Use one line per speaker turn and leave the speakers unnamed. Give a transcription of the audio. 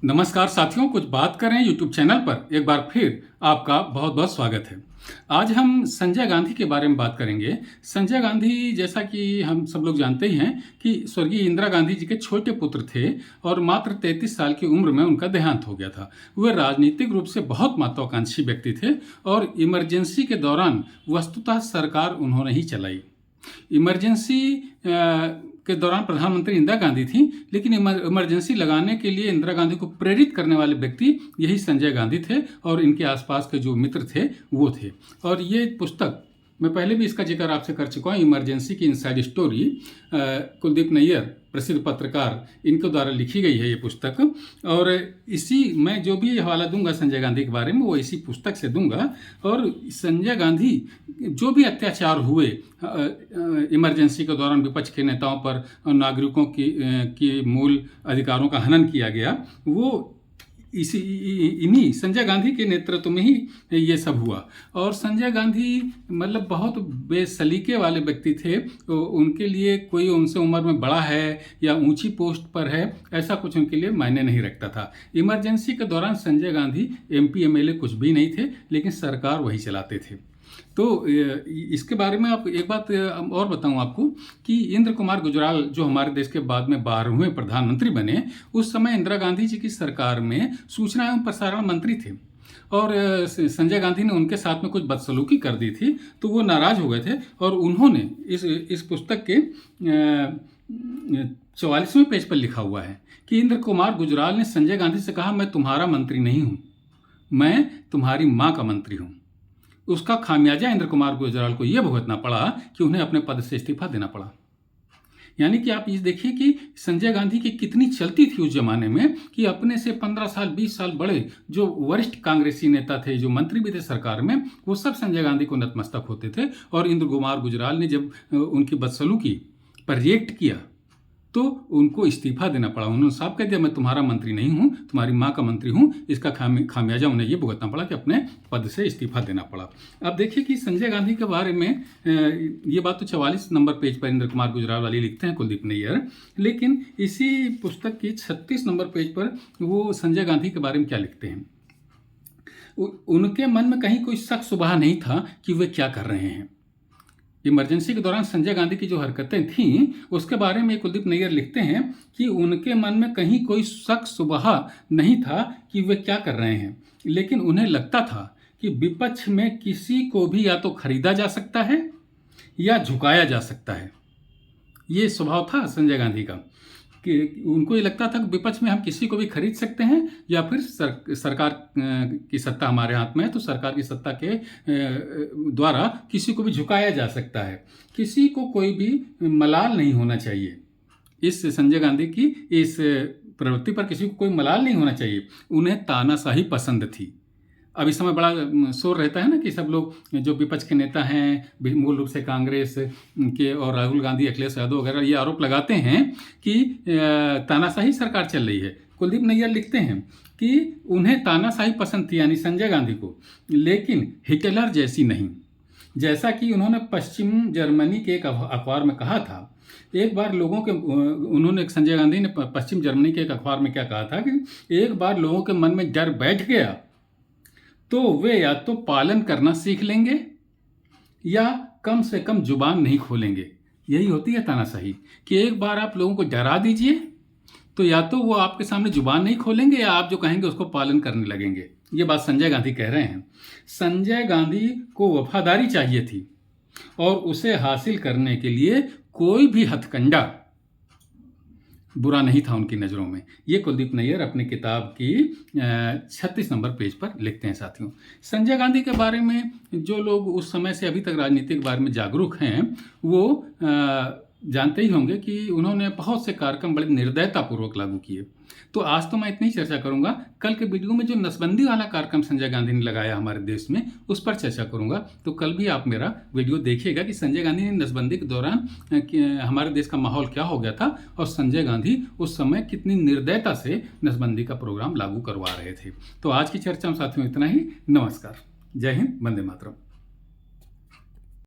नमस्कार साथियों, कुछ बात करें यूट्यूब चैनल पर एक बार फिर आपका बहुत बहुत स्वागत है। आज हम संजय गांधी के बारे में बात करेंगे। संजय गांधी, जैसा कि हम सब लोग जानते ही हैं कि स्वर्गीय इंदिरा गांधी जी के छोटे पुत्र थे और मात्र 33 साल की उम्र में उनका देहांत हो गया था। वे राजनीतिक रूप से बहुत महत्वाकांक्षी व्यक्ति थे और इमरजेंसी के दौरान वस्तुतः सरकार उन्होंने ही चलाई। इमरजेंसी के दौरान प्रधानमंत्री इंदिरा गांधी थी, लेकिन इमरजेंसी लगाने के लिए इंदिरा गांधी को प्रेरित करने वाले व्यक्ति यही संजय गांधी थे और इनके आसपास के जो मित्र थे वो थे। और ये पुस्तक मैं पहले भी इसका जिक्र आपसे कर चुका हूँ, इमरजेंसी की इनसाइड स्टोरी, कुलदीप नैयर प्रसिद्ध पत्रकार, इनके द्वारा लिखी गई है ये पुस्तक। और इसी मैं जो भी हवाला दूंगा संजय गांधी के बारे में वो इसी पुस्तक से दूंगा। और संजय गांधी जो भी अत्याचार हुए इमरजेंसी के दौरान विपक्ष के नेताओं पर, नागरिकों की मूल अधिकारों का हनन किया गया, वो इन्हीं संजय गांधी के नेतृत्व में ही ये सब हुआ। और संजय गांधी मतलब बहुत बेसलीके वाले व्यक्ति थे। तो उनके लिए कोई उनसे उम्र में बड़ा है या ऊंची पोस्ट पर है, ऐसा कुछ उनके लिए मायने नहीं रखता था। इमरजेंसी के दौरान संजय गांधी MP MLA कुछ भी नहीं थे, लेकिन सरकार वही चलाते थे। तो इसके बारे में आप एक बात और बताऊं आपको कि इंद्र कुमार गुजराल जो हमारे देश के बाद में 12वें प्रधानमंत्री बने, उस समय इंदिरा गांधी जी की सरकार में सूचना एवं प्रसारण मंत्री थे और संजय गांधी ने उनके साथ में कुछ बदसलूकी कर दी थी, तो वो नाराज हो गए थे और उन्होंने इस पुस्तक के 44वें पेज पर लिखा हुआ है कि इंद्र कुमार गुजराल ने संजय गांधी से कहा, मैं तुम्हारा मंत्री नहीं हूं, मैं तुम्हारी मां का मंत्री हूं। उसका खामियाजा इंद्र कुमार गुजराल को यह भुगतना पड़ा कि उन्हें अपने पद से इस्तीफा देना पड़ा। यानी कि आप ये देखिए कि संजय गांधी की कितनी चलती थी उस जमाने में कि अपने से 15 साल 20 साल बड़े जो वरिष्ठ कांग्रेसी नेता थे, जो मंत्री भी थे सरकार में, वो सब संजय गांधी को नतमस्तक होते थे। और इंद्र कुमार गुजराल ने जब उनकी बदसलूकी पर रिएक्ट किया तो उनको इस्तीफा देना पड़ा। उन्होंने साफ कह दिया, मैं तुम्हारा मंत्री नहीं हूं, तुम्हारी मां का मंत्री हूं। इसका खामियाजा उन्हें यह भुगतना पड़ा कि अपने पद से इस्तीफा देना पड़ा। अब देखिए कि संजय गांधी के बारे में ये बात तो 44 नंबर पेज पर इंद्र कुमार गुजराल वाली लिखते हैं कुलदीप नैयर, लेकिन इसी पुस्तक की 36 नंबर पेज पर वो संजय गांधी के बारे में क्या लिखते हैं। उनके मन में कहीं कोई शक शुबहा नहीं था कि वे क्या कर रहे हैं। इमरजेंसी के दौरान संजय गांधी की जो हरकतें थीं उसके बारे में कुलदीप नैयर लिखते हैं कि उनके मन में कहीं कोई शक शुबहा नहीं था कि वे क्या कर रहे हैं, लेकिन उन्हें लगता था कि विपक्ष में किसी को भी या तो खरीदा जा सकता है या झुकाया जा सकता है। ये स्वभाव था संजय गांधी का कि उनको ये लगता था कि विपक्ष में हम किसी को भी खरीद सकते हैं या फिर सरकार की सत्ता हमारे हाथ में है, तो सरकार की सत्ता के द्वारा किसी को भी झुकाया जा सकता है। किसी को कोई भी मलाल नहीं होना चाहिए। इस संजय गांधी की इस प्रवृत्ति पर किसी को कोई मलाल नहीं होना चाहिए। उन्हें तानाशाही पसंद थी। अब इस समय बड़ा शोर रहता है ना कि सब लोग जो विपक्ष के नेता हैं, मूल रूप से कांग्रेस के और राहुल गांधी, अखिलेश यादव वगैरह, ये आरोप लगाते हैं कि तानाशाही सरकार चल रही है। कुलदीप नैयर लिखते हैं कि उन्हें तानाशाही पसंद थी, यानी संजय गांधी को, लेकिन हिटलर जैसी नहीं। जैसा कि उन्होंने पश्चिम जर्मनी के एक अखबार में कहा था। एक बार संजय गांधी ने पश्चिम जर्मनी के एक अखबार में क्या कहा था कि एक बार लोगों के मन में डर बैठ गया तो वे या तो पालन करना सीख लेंगे या कम से कम जुबान नहीं खोलेंगे। यही होती है तानाशाही कि एक बार आप लोगों को डरा दीजिए तो या तो वो आपके सामने जुबान नहीं खोलेंगे या आप जो कहेंगे उसको पालन करने लगेंगे। ये बात संजय गांधी कह रहे हैं। संजय गांधी को वफादारी चाहिए थी और उसे हासिल करने के लिए कोई भी हथकंडा बुरा नहीं था उनकी नज़रों में। ये कुलदीप नैयर अपनी किताब की 36 नंबर पेज पर लिखते हैं। साथियों, संजय गांधी के बारे में जो लोग उस समय से अभी तक राजनीति के बारे में जागरूक हैं वो जानते ही होंगे कि उन्होंने बहुत से कार्यक्रम बड़े निर्दयतापूर्वक लागू किए। तो आज तो मैं इतनी चर्चा करूंगा। कल के वीडियो में जो नसबंदी वाला कार्यक्रम संजय गांधी ने लगाया हमारे देश में, उस पर चर्चा करूंगा। तो कल भी आप मेरा वीडियो देखिएगा कि संजय गांधी ने नसबंदी के दौरान हमारे देश का माहौल क्या हो गया था और संजय गांधी उस समय कितनी निर्दयता से नसबंदी का प्रोग्राम लागू करवा रहे थे। तो आज की चर्चा में साथियों इतना ही। नमस्कार, जय हिंद, वंदे मातरम।